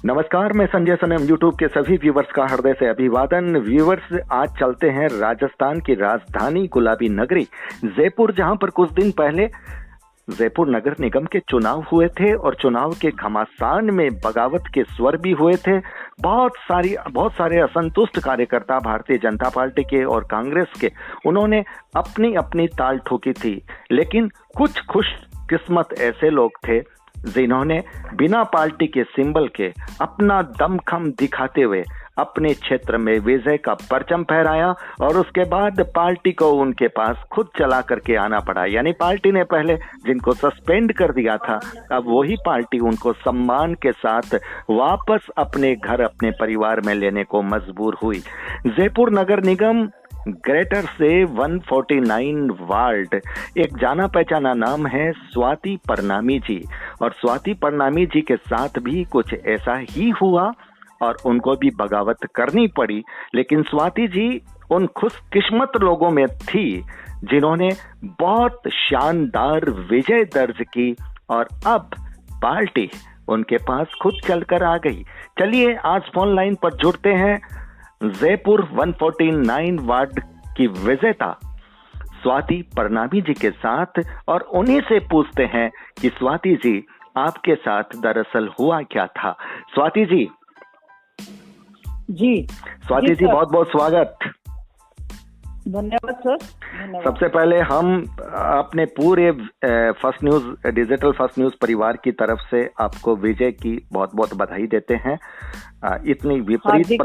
नमस्कार, मैं संजय सनम। यूट्यूब के सभी व्यूवर्स का हृदय से अभिवादन। व्यूवर्स, आज चलते हैं राजस्थान की राजधानी गुलाबी नगरी जयपुर, जहां पर कुछ दिन पहले जयपुर नगर निगम के चुनाव हुए थे और चुनाव के घमासान में बगावत के स्वर भी हुए थे। बहुत सारे असंतुष्ट कार्यकर्ता भारतीय जनता पार्टी के और कांग्रेस के, उन्होंने अपनी अपनी ताल ठोकी थी। लेकिन कुछ खुश किस्मत ऐसे लोग थे जिन्होंने बिना पार्टी के सिंबल के अपना दमखम दिखाते हुए अपने क्षेत्र में विजय का परचम फहराया और उसके बाद पार्टी को उनके पास खुद चला करके आना पड़ा। यानी पार्टी ने पहले जिनको सस्पेंड कर दिया था, अब वही पार्टी उनको सम्मान के साथ वापस अपने घर, अपने परिवार में लेने को मजबूर हुई। जयपुर नगर निगम ग्रेटर से 149 वार्ड, एक जाना पहचाना नाम है स्वाति परनामी जी, और स्वाति परनामी जी के साथ भी कुछ ऐसा ही हुआ और उनको भी बगावत करनी पड़ी। लेकिन स्वाति जी उन खुशकिस्मत लोगों में थी जिन्होंने बहुत शानदार विजय दर्ज की और अब पार्टी उनके पास खुद चलकर आ गई। चलिए आज फोन लाइन पर जुड़ते हैं जयपुर 149 वार्ड की विजेता स्वाति परनामी जी के साथ और उन्हीं से पूछते हैं कि स्वाति जी, आपके साथ दरअसल हुआ क्या था। स्वाति जी स्वाति जी, बहुत बहुत स्वागत। धन्यवाद सर, धन्यवाद। सबसे पहले हम अपने पूरे first news, digital first news परिवार की तरफ से आपको विजय की बहुत बहुत बधाई देते हैं। इतनी विपरीत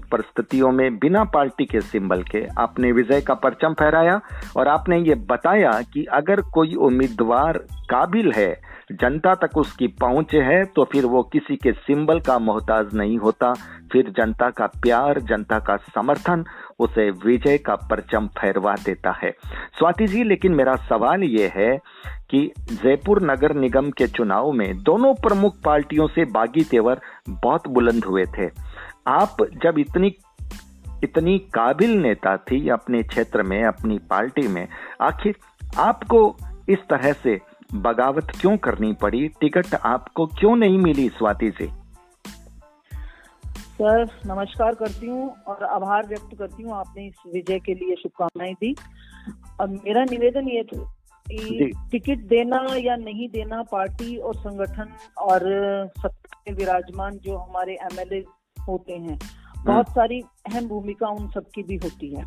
परिस्थितियों में बिना पार्टी के सिंबल के आपने विजय का परचम फहराया और आपने ये बताया कि अगर कोई उम्मीदवार काबिल है, जनता तक उसकी पहुंच है, तो फिर वो किसी के सिंबल का मोहताज नहीं होता। फिर जनता का प्यार, जनता का समर्थन उसे विजय का परचम फहरवा देता है। स्वाति जी, लेकिन मेरा सवाल ये है कि जयपुर नगर निगम के चुनाव में दोनों प्रमुख पार्टियों से बागी तेवर बहुत बुलंद हुए थे। आप जब इतनी काबिल नेता थी अपने क्षेत्र में, अपनी पार्टी में, आखिर आपको इस तरह से बगावत क्यों करनी पड़ी? टिकट आपको क्यों नहीं मिली स्वाति जी? सर नमस्कार करती हूँ और आभार व्यक्त करती हूँ, आपने इस विजय के लिए शुभकामनाएं दी। और मेरा निवेदन ये था कि टिकट देना या नहीं देना पार्टी और संगठन और सत्ता में विराजमान जो हमारे एमएलए होते हैं, बहुत सारी अहम भूमिका उन सबकी भी होती है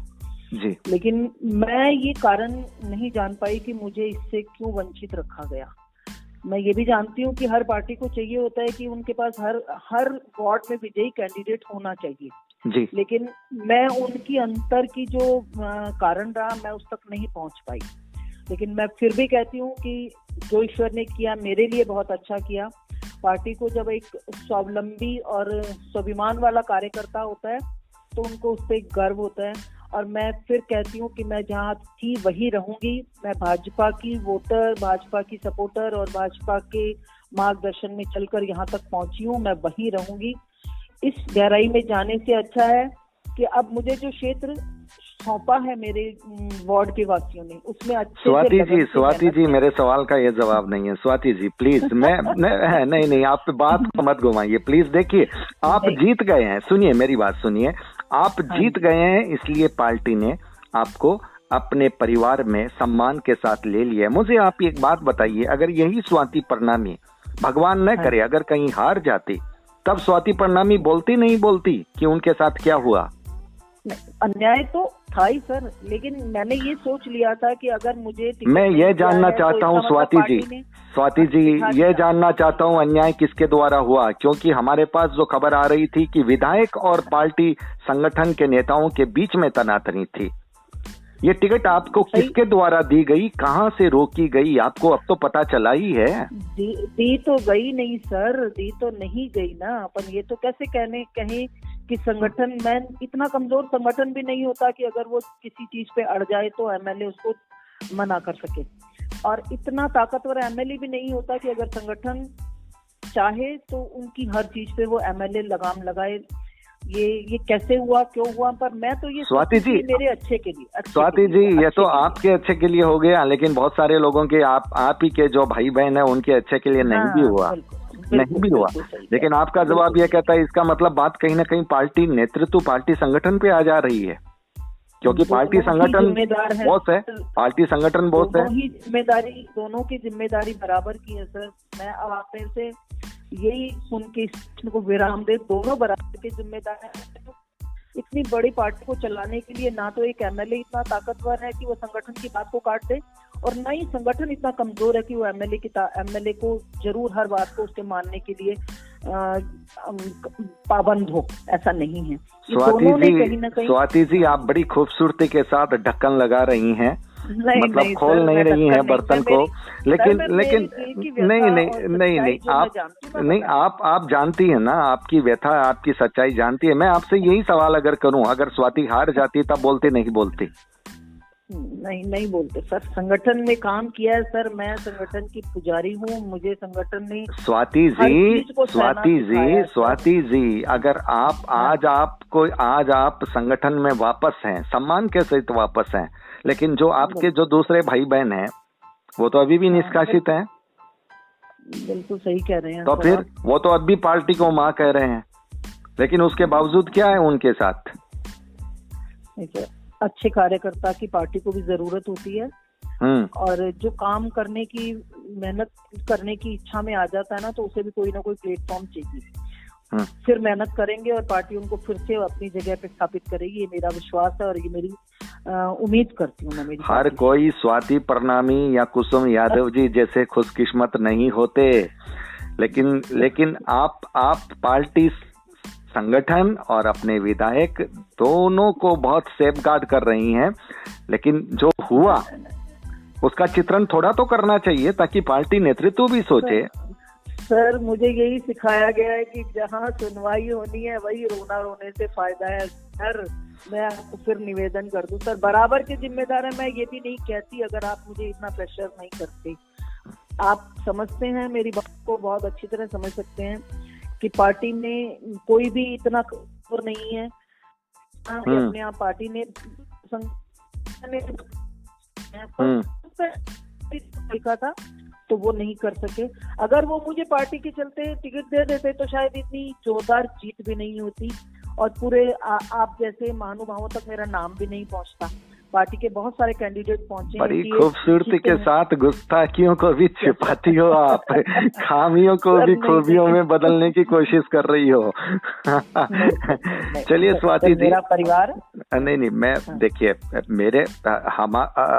जी। लेकिन मैं ये कारण नहीं जान पाई कि मुझे इससे क्यों वंचित रखा गया। मैं ये भी जानती हूँ कि हर पार्टी को चाहिए होता है कि उनके पास हर वार्ड में विजयी कैंडिडेट होना चाहिए जी। लेकिन मैं उनकी अंतर की जो कारण रहा, मैं उस तक नहीं पहुंच पाई। लेकिन मैं फिर भी कहती हूँ कि जो ईश्वर ने किया मेरे लिए बहुत अच्छा किया। पार्टी को जब एक स्वावलंबी और स्वाभिमान वाला कार्यकर्ता होता है तो उनको उस पर गर्व होता है। और मैं फिर कहती हूँ कि मैं जहाँ थी वही रहूंगी। मैं भाजपा की वोटर, भाजपा की सपोर्टर और भाजपा के मार्गदर्शन में चलकर यहाँ तक पहुंची हूँ। मैं वही रहूंगी। इस गहराई में जाने से अच्छा है कि अब मुझे जो क्षेत्र सौंपा है मेरे वार्ड के वासियों ने, उसमें अच्छे स्वाति जी, मेरे सवाल का ये जवाब नहीं है। स्वाति जी प्लीज, नहीं, आप बात को मत घुमाइए प्लीज। देखिए, आप जीत गए हैं, सुनिए मेरी बात सुनिए। आप जीत गए हैं, इसलिए पार्टी ने आपको अपने परिवार में सम्मान के साथ ले लिया। मुझे आप एक बात बताइए, अगर यही स्वाति परनामी, भगवान न करे, अगर कहीं हार जाती, तब स्वाति परनामी बोलती नहीं बोलती कि उनके साथ क्या हुआ? अन्याय तो था ही सर, लेकिन मैंने ये सोच लिया था कि अगर मुझे मैं ये जानना चाहता हूँ स्वाति जी, ये जानना चाहता हूँ अन्याय किसके द्वारा हुआ, क्योंकि हमारे पास जो खबर आ रही थी कि विधायक और पार्टी संगठन के नेताओं के बीच में तनातनी थी। ये टिकट आपको किसके द्वारा दी गई, कहाँ से रोकी गई, आपको अब तो पता चला ही है। दी तो गई नहीं सर, दी तो नहीं गई ना। अपन ये तो कैसे कहें कि संगठन, मैं इतना कमजोर संगठन भी नहीं होता कि अगर वो किसी चीज पे अड़ जाए तो एमएलए उसको मना कर सके, और इतना ताकतवर एमएलए भी नहीं होता कि अगर संगठन चाहे तो उनकी हर चीज पे वो एमएलए लगाम लगाए। ये कैसे हुआ, क्यों हुआ, पर मैं तो ये स्वाति जी मेरे अच्छे के लिए। स्वाति जी, ये तो आपके अच्छे के लिए हो गया, लेकिन बहुत सारे लोगों के आप ही के जो भाई बहन है उनके अच्छे के लिए नहीं भी हुआ। नहीं भी हुआ। लेकिन आपका जवाब यह कहता है इसका मतलब बात कहीं ना कहीं पार्टी नेतृत्व, पार्टी संगठन पे आ जा रही है, क्योंकि पार्टी संगठन बॉस है, पार्टी संगठन बॉस है। दोनों की जिम्मेदारी बराबर की है सर। मैं अब आपने से यही सुन के इसको विराम दे, दोनों बराबर के जिम्मेदार हैं। इतनी बड़ी पार्टी को चलाने के लिए ना तो एक एमएलए इतना ताकतवर है कि वो संगठन की बात को काट दे, और ना ही संगठन इतना कमजोर है कि वो एमएलए को जरूर हर बात को उसके मानने के लिए पाबंद हो। ऐसा नहीं है। स्वाति जी आप बड़ी खूबसूरती के साथ ढक्कन लगा रही हैं, मतलब खोल नहीं रही हैं बर्तन को। लेकिन नहीं, आप जानती है ना, आपकी व्यथा, आपकी सच्चाई जानती है। मैं आपसे यही सवाल अगर करूं, अगर स्वाति हार जाती तब बोलते नहीं बोलती? नहीं बोलते सर। संगठन में काम किया है सर, मैं संगठन की पुजारी हूँ, मुझे संगठन ने स्वाति जी अगर आप आज आप संगठन में वापस हैं, सम्मान के सहित वापस हैं, लेकिन जो आपके जो दूसरे भाई बहन हैं वो तो अभी भी निष्कासित हैं। बिल्कुल सही कह रहे हैं। तो फिर वो तो अब भी पार्टी को मां कह रहे हैं, लेकिन उसके बावजूद क्या है उनके साथ? अच्छे कार्यकर्ता की पार्टी को भी जरूरत होती है, और जो काम करने की, मेहनत करने की इच्छा में आ जाता है ना, तो उसे भी कोई ना कोई प्लेटफॉर्म चाहिए। फिर मेहनत करेंगे और पार्टी उनको फिर से अपनी जगह पे स्थापित करेगी, ये मेरा विश्वास है और ये मेरी उम्मीद करती हूँ मैं। मेरी हर कोई स्वाति परनामी या कुसुम यादव जी जैसे खुशकिस्मत नहीं होते, लेकिन आप पार्टी, संगठन और अपने विधायक दोनों को बहुत सेफगार्ड कर रही हैं। लेकिन जो हुआ उसका चित्रण थोड़ा तो करना चाहिए ताकि पार्टी नेतृत्व भी सोचे। सर मुझे यही सिखाया गया है कि जहाँ सुनवाई होनी है वही रोना रोने से फायदा है। सर मैं आपको फिर निवेदन कर दूं सर, बराबर के जिम्मेदार है। मैं ये भी नहीं कहती अगर आप मुझे इतना प्रेशर नहीं करते। आप समझते हैं मेरी बात को, बहुत अच्छी तरह समझ सकते हैं कि पार्टी में कोई भी इतना कमजोर नहीं है। अपने आप पार्टी ने देखा था तो वो नहीं कर सके। अगर वो मुझे पार्टी के चलते टिकट दे देते तो शायद इतनी जोरदार जीत भी नहीं होती और पूरे आप जैसे महानुभावों तक मेरा नाम भी नहीं पहुंचता। पार्टी के बहुत सारे कैंडिडेट पहुंचे। बड़ी खूबसूरती के साथ गुस्ताखियों को भी छिपाती हो आप, खामियों को भी खूबियों में बदलने की कोशिश कर रही हो। चलिए स्वाति जी, मेरा परिवार नहीं मैं देखिए,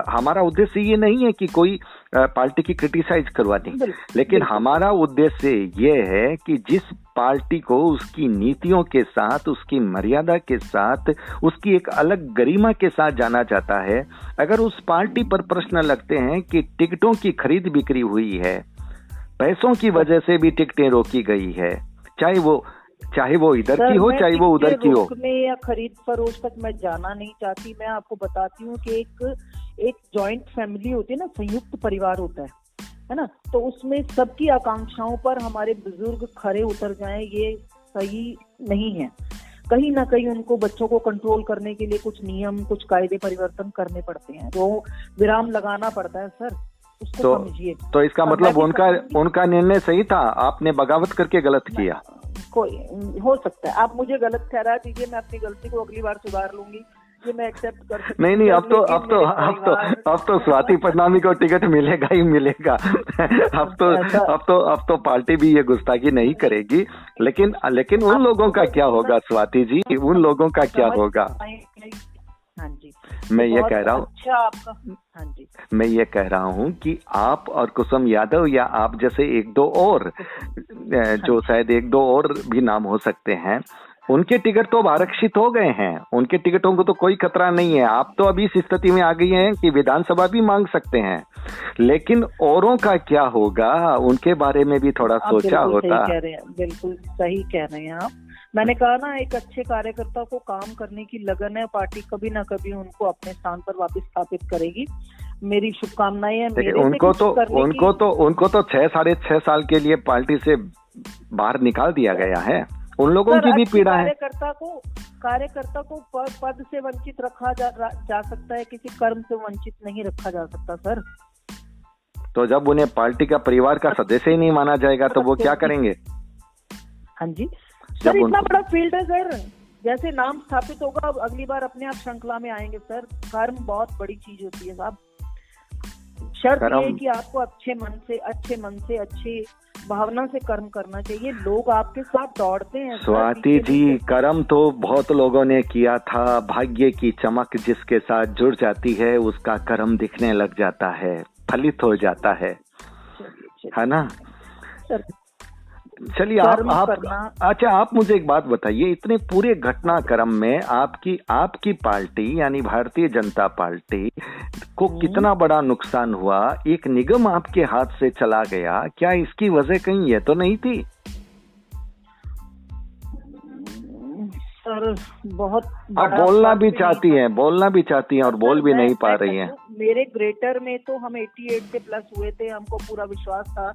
हमारा उद्देश्य ये नहीं है कि कोई पार्टी की क्रिटिसाइज करवानी, लेकिन हमारा उद्देश्य ये है कि जिस पार्टी को उसकी नीतियों के साथ, उसकी मर्यादा के साथ, उसकी एक अलग गरिमा के साथ जाना जाता है, अगर उस पार्टी पर प्रश्न लगते हैं कि टिकटों की खरीद बिक्री हुई है, पैसों की वजह से भी टिकटें रोकी गई है, चाहे वो इधर की हो चाहे वो उधर की हो, या खरीद फरोख्त तक मैं जाना नहीं चाहती। मैं आपको बताती हूँ कि एक जॉइंट फैमिली होती है ना, संयुक्त परिवार होता है ना, तो उसमें सबकी आकांक्षाओं पर हमारे बुजुर्ग खरे उतर जाएं ये सही नहीं है। कहीं ना कहीं उनको बच्चों को कंट्रोल करने के लिए कुछ नियम, कुछ कायदे परिवर्तन करने पड़ते हैं, तो विराम लगाना पड़ता है सर। उसको समझिए। तो इसका मतलब उनका निर्णय सही था, आपने बगावत करके गलत किया। कोई हो सकता है, आप मुझे गलत ठहरा दीजिए, मैं अपनी गलती को अगली बार सुधार लूंगी, ये मैं एक्सेप्ट कर सकती हूं। नहीं अब तो स्वाति परनामी को टिकट मिलेगा ही मिलेगा। अब तो पार्टी भी ये गुस्ताखी नहीं करेगी, लेकिन उन लोगों का क्या होगा स्वाति जी, उन लोगों का क्या होगा? हाँ जी, मैं ये कह रहा हूँ, अच्छा आपका, हाँ जी, मैं ये कह रहा हूँ कि आप और कुसुम यादव या आप जैसे एक दो और, जो शायद एक दो और भी नाम हो सकते हैं, उनके टिकट तो आरक्षित हो गए हैं, उनके टिकटों को तो कोई खतरा नहीं है। आप तो अभी इस स्थिति में आ गई हैं कि विधानसभा भी मांग सकते हैं, लेकिन औरों का क्या होगा, उनके बारे में भी थोड़ा सोचा होता। बिल्कुल सही कह रहे हैं आप। मैंने कहा ना, एक अच्छे कार्यकर्ता को काम करने की लगन है, पार्टी कभी ना कभी उनको अपने स्थान पर वापस स्थापित करेगी। मेरी शुभकामनाएं हैं। उनको तो 6.5 साल के लिए पार्टी से बाहर निकाल दिया गया है, उन लोगों की भी पीड़ा है। कार्यकर्ता को पद से वंचित रखा जा सकता है, किसी कर्म से वंचित नहीं रखा जा सकता सर। तो जब उन्हें पार्टी का परिवार का सदस्य ही नहीं माना जाएगा तो वो क्या करेंगे? हाँ जी सर, इतना बड़ा फील्ड है सर, जैसे नाम स्थापित होगा अगली बार अपने आप श्रृंखला में आएंगे सर। कर्म बहुत बड़ी चीज होती है साहब। शर्त ये है कि आपको अच्छे मन से अच्छी भावना से कर्म करना चाहिए। लोग आपके साथ दौड़ते हैं। स्वाति जी, कर्म तो बहुत लोगों ने किया था। भाग्य की चमक जिसके साथ जुड़ जाती है उसका कर्म दिखने लग जाता है, फलित हो जाता है ना? चलिए आप मुझे एक बात बताइए, इतने पूरे घटनाक्रम में आपकी पार्टी यानी भारतीय जनता पार्टी को कितना बड़ा नुकसान हुआ? एक निगम आपके हाथ से चला गया, क्या इसकी वजह कहीं ये तो नहीं थी? सर बहुत आप बोलना भी चाहती हैं और बोल भी नहीं पा रही हैं। मेरे ग्रेटर में तो हम 88 से प्लस हुए थे, हमको पूरा विश्वास था।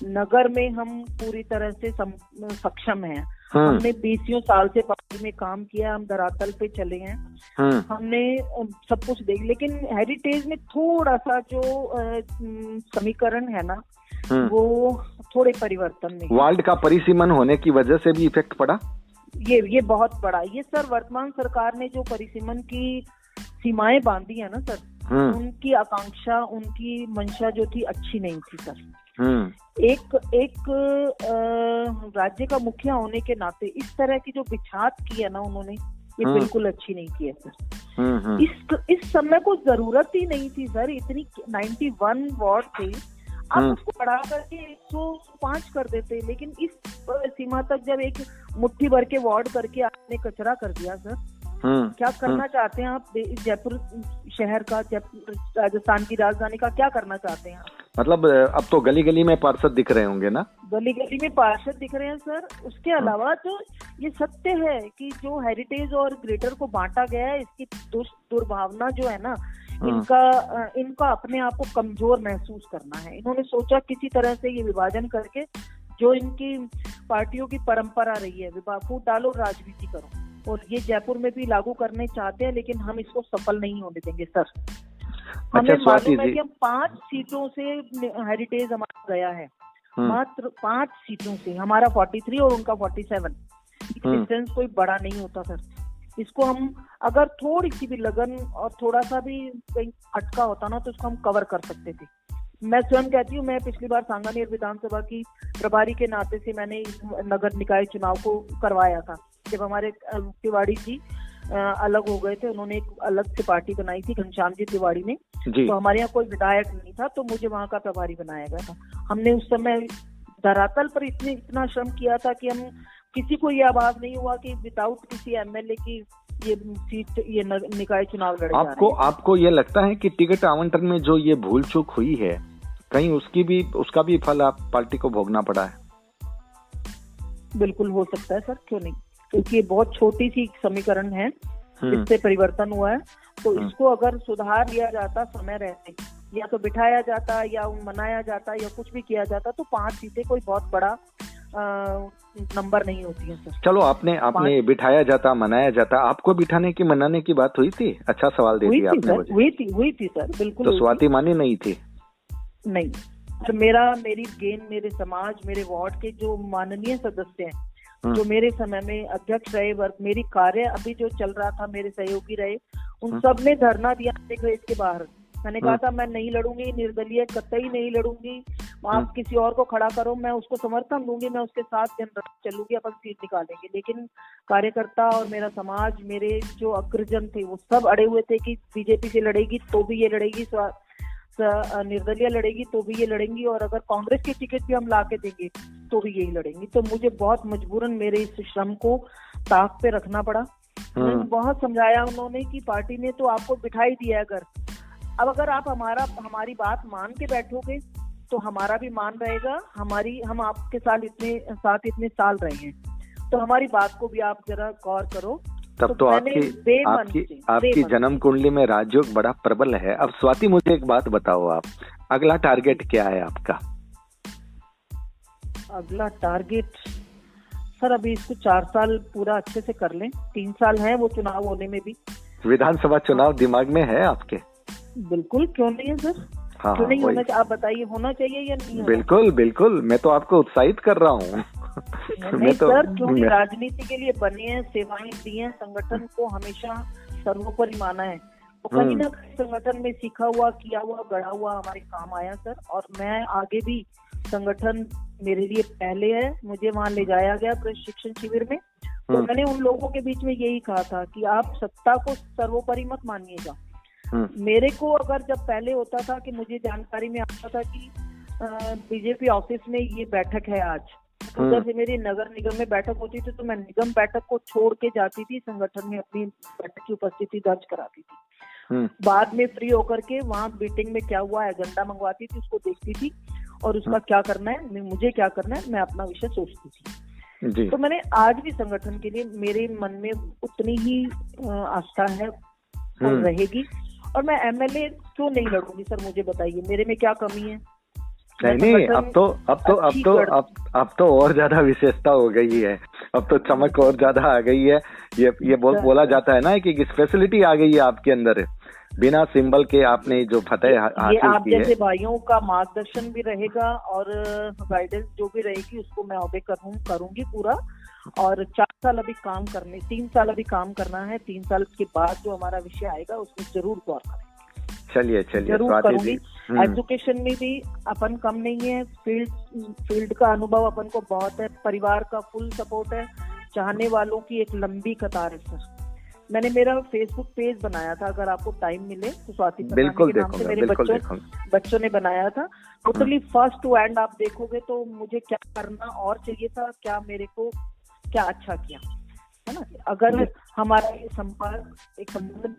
नगर में हम पूरी तरह से सक्षम हैं। हमने 20 साल से पार्टी में काम किया, हम धरातल पे चले हैं, हमने सब कुछ देख। लेकिन हेरिटेज में थोड़ा सा जो समीकरण है ना, वो थोड़े परिवर्तन में। वार्ड का परिसीमन होने की वजह से भी इफेक्ट पड़ा? ये बहुत बड़ा। ये सर वर्तमान सरकार ने जो परिसीमन की सीमाएं बांधी है ना सर, उनकी आकांक्षा, उनकी मंशा जो थी अच्छी नहीं थी सर। एक राज्य का मुखिया होने के नाते इस तरह की जो बिछात की है ना उन्होंने, ये बिल्कुल अच्छी नहीं की है सर। इस समय को जरूरत ही नहीं थी सर। इतनी 91 वार्ड थे, आप उसको बढ़ा करके 105 कर देते। लेकिन इस सीमा तक जब एक मुट्ठी भर के वार्ड करके आपने कचरा कर दिया सर, क्या करना चाहते हैं आप? जयपुर शहर का, राजस्थान की राजधानी का क्या करना चाहते हैं आप? मतलब अब तो गली गली में पार्षद दिख रहे होंगे ना? गली गली में पार्षद दिख रहे हैं सर। उसके अलावा तो ये सत्य है कि जो हेरिटेज और ग्रेटर को बांटा गया है, इसकी दुर्भावना जो है ना, इनका अपने आप को कमजोर महसूस करना है। इन्होंने सोचा किसी तरह से ये विभाजन करके, जो इनकी पार्टियों की परंपरा रही है, फूट डालो राजनीति करो, और ये जयपुर में भी लागू करने चाहते हैं, लेकिन हम इसको सफल नहीं होने देंगे सर। हमें मालूम है कि हम 5 सीटों से हेरिटेज हमारा गया है, मात्र 5 सीटों से। हमारा 43 और उनका 47। डिस्टेंस कोई बड़ा नहीं होता सर। इसको हम अगर थोड़ी सी भी लगन और थोड़ा सा भी कहीं खटका होता ना, तो इसको हम कवर कर सकते थे। मैं स्वयं कहती हूँ, मैं पिछली बार सांगानेर विधानसभा की प्रभारी के नाते से मैंने नगर निकाय चुनाव को करवाया था। जब हमारे तिवाड़ी जी अलग हो गए थे, उन्होंने एक अलग से पार्टी बनाई थी, घनश्याम जी तिवाड़ी ने, तो हमारे यहाँ कोई विधायक नहीं था, तो मुझे वहाँ का प्रभारी बनाया गया था। हमने उस समय धरातल पर इतना श्रम किया था कि हम किसी को ये आवाज नहीं हुआ कि विदाउट किसी एमएलए की ये सीट, ये निकाय चुनाव लड़े जा रहे हैं। आपको ये लगता है कि टिकट आवंटन में जो ये भूल चूक हुई है, कहीं उसका भी फल आप पार्टी को भोगना पड़ा है? बिल्कुल हो सकता है सर, क्यों नहीं, क्योंकि ये बहुत छोटी सी समीकरण है जिससे परिवर्तन हुआ है। तो इसको अगर सुधार लिया जाता समय रहते, या तो बिठाया जाता या मनाया जाता या कुछ भी किया जाता, तो 5 सीटें कोई बहुत बड़ा नंबर नहीं होती है सर। चलो, आपने बिठाया जाता, मनाया जाता, आपको बिठाने की मनाने की बात हुई थी? अच्छा सवाल दे दिया आपने मुझे। हुई थी सर, बिल्कुल। तो स्वाति मानी नहीं थी? नहीं सर, मेरे समाज, मेरे वार्ड के जो माननीय सदस्य हैं, जो मेरे समय में अध्यक्ष रहे, मेरी कार्य अभी जो चल रहा था, मेरे सहयोगी रहे, उन सब ने धरना दिया इसके बाहर। मैंने कहा था मैं नहीं लड़ूंगी, निर्दलीय कतई नहीं लड़ूंगी, आप किसी और को खड़ा करो, मैं उसको समर्थन दूंगी, मैं उसके साथ दिन रात चलूंगी, अपन सीट निकालेंगे। लेकिन कार्यकर्ता और मेरा समाज, मेरे जो अग्रजन थे, वो सब अड़े हुए थे कि बीजेपी से लड़ेगी तो भी ये लड़ेगी, निर्दलीय लड़ेगी तो भी ये लड़ेंगी, और अगर कांग्रेस की टिकट भी हम ला के देंगे तो भी यही लड़ेंगी। तो मुझे बहुत मजबूरन मेरे इस श्रम को ताक पे रखना पड़ा। मैंने बहुत समझाया उन्होंने कि पार्टी ने तो आपको बिठाई दिया है, अब अगर आप हमारी बात मान के बैठोगे तो हमारा भी मान रहेगा। हम आपके साथ इतने साल रहे हैं, तो हमारी बात को भी आप जरा गौर करो। तब तो आपकी जन्म कुंडली में राजयोग बड़ा प्रबल है। अब स्वाति, मुझे एक बात बताओ, आप अगला टारगेट क्या है आपका? अगला टारगेट सर, अभी इसको 4 साल पूरा अच्छे से कर लें, 3 साल है वो चुनाव होने में भी। विधानसभा चुनाव दिमाग में है आपके? बिल्कुल, क्यों नहीं है सर। हाँ, क्यों नहीं वही। होना चाहिए? आप बताइए, होना चाहिए या नहीं होना? बिल्कुल बिल्कुल, मैं तो आपको उत्साहित कर रहा हूँ। नहीं सर, क्योंकि राजनीति के लिए बने हैं, सेवाएं दी हैं, संगठन को हमेशा सर्वोपरि माना है, तो कहीं ना कहीं संगठन में सीखा हुआ, किया हुआ, गढ़ा हुआ हमारे काम आया सर। और मैं आगे भी, संगठन मेरे लिए पहले है, मुझे वहां ले जाया गया प्रशिक्षण शिविर में, तो मैंने उन लोगों के बीच में यही कहा था कि आप सत्ता को सर्वोपरि मत मानिएगा। मेरे को अगर जब पहले होता था कि मुझे जानकारी में आता था कि बीजेपी ऑफिस में ये बैठक है आज, उधर से मेरी नगर निगम में बैठक होती थी, तो मैं निगम बैठक को छोड़ के जाती थी, संगठन में अपनी बैठक की उपस्थिति दर्ज कराती थी। बाद में फ्री होकर के वहाँ मीटिंग में क्या हुआ, एजेंडा मंगवाती थी, उसको देखती थी और उसका क्या करना है, मुझे क्या करना है, मैं अपना विषय सोचती थी जी। तो मैंने आज भी संगठन के लिए, मेरे मन में उतनी ही आस्था है और रहेगी। और मैं एमएलए क्यों नहीं लड़ूंगी सर, मुझे बताइए, मेरे में क्या कमी है? नहीं, अब तो और ज्यादा विशेषता हो गई है, अब तो चमक और ज्यादा आ गई है। ये बोला जाता है ना कि स्पेशलिटी आ गई है आपके अंदर, बिना सिंबल के आपने जो फतेह हासिल की है। आप जैसे भाइयों का मार्गदर्शन भी रहेगा और गाइडेंस जो भी रहेगी उसको मैं ऑबे करूंगी पूरा। और 4 साल अभी काम करने, 3 साल अभी काम करना है, 3 साल के बाद जो हमारा विषय आएगा उसमें जरूर गौर करेंगे। चलिए जरूर करूंगी। एजुकेशन में भी अपन कम नहीं है, फील्ड का अनुभव अपन को बहुत है, परिवार का फुल सपोर्ट है, चाहने वालों की एक लंबी कतार है सर। मैंने मेरा फेसबुक पेज बनाया था, अगर आपको टाइम मिले तो, स्वाति परनामी के नाम से मेरे बच्चों ने बनाया था। टोटली फर्स्ट टू एंड आप देखोगे तो मुझे क्या करना और चाहिए था, क्या मेरे को क्या अच्छा किया, है ना। अगर हमारा ये संपर्क, एक संबंध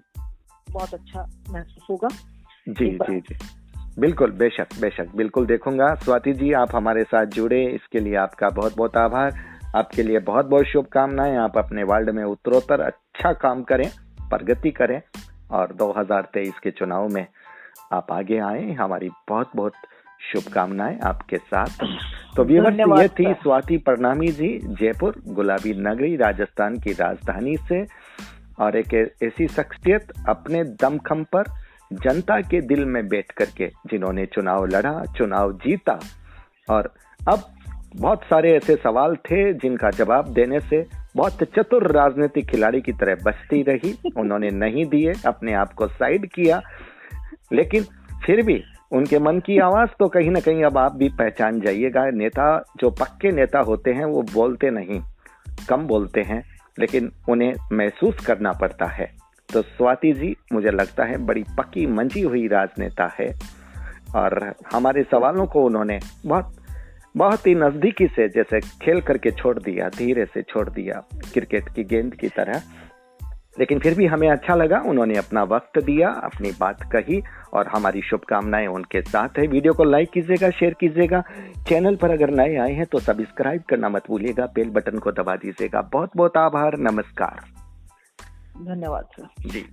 बहुत अच्छा महसूस होगा। जी जी जी, बिल्कुल, बेशक बिल्कुल देखूंगा। स्वाति जी, आप हमारे साथ जुड़े, इसके लिए आपका बहुत बहुत आभार। आपके लिए बहुत बहुत शुभकामनाएं। आप अपने वार्ड में उत्तरोत्तर अच्छा काम करें, प्रगति करें और 2023 के चुनाव में आप आगे आए। हमारी बहुत बहुत शुभकामनाएं आपके साथ। तो व्यूअर्स, ये थी स्वाति परनामी जी, जयपुर गुलाबी नगरी राजस्थान की राजधानी से, और एक ऐसी शख्सियत अपने दमखम पर जनता के दिल में बैठ करके जिन्होंने चुनाव लड़ा, चुनाव जीता, और अब बहुत सारे ऐसे सवाल थे जिनका जवाब देने से बहुत चतुर राजनीतिक खिलाड़ी की तरह बचती रही। उन्होंने नहीं दिए, अपने आप को साइड किया, लेकिन फिर भी उनके मन की आवाज तो कहीं ना कहीं अब आप भी पहचान जाइएगा। नेता, जो पक्के नेता होते हैं, वो बोलते नहीं, कम बोलते हैं, लेकिन उन्हें महसूस करना पड़ता है। तो स्वाति जी, मुझे लगता है बड़ी पक्की मंजी हुई राजनेता है, और हमारे सवालों को उन्होंने बहुत ही नजदीकी से, जैसे खेल करके छोड़ दिया, धीरे से छोड़ दिया, क्रिकेट की गेंद की तरह। लेकिन फिर भी हमें अच्छा लगा, उन्होंने अपना वक्त दिया, अपनी बात कही, और हमारी शुभकामनाएं उनके साथ है। वीडियो को लाइक कीजिएगा, शेयर कीजिएगा। चैनल पर अगर नए आए हैं तो सब्सक्राइब करना मत भूलिएगा, बेल बटन को दबा दीजिएगा। बहुत बहुत आभार, नमस्कार, धन्यवाद सर जी।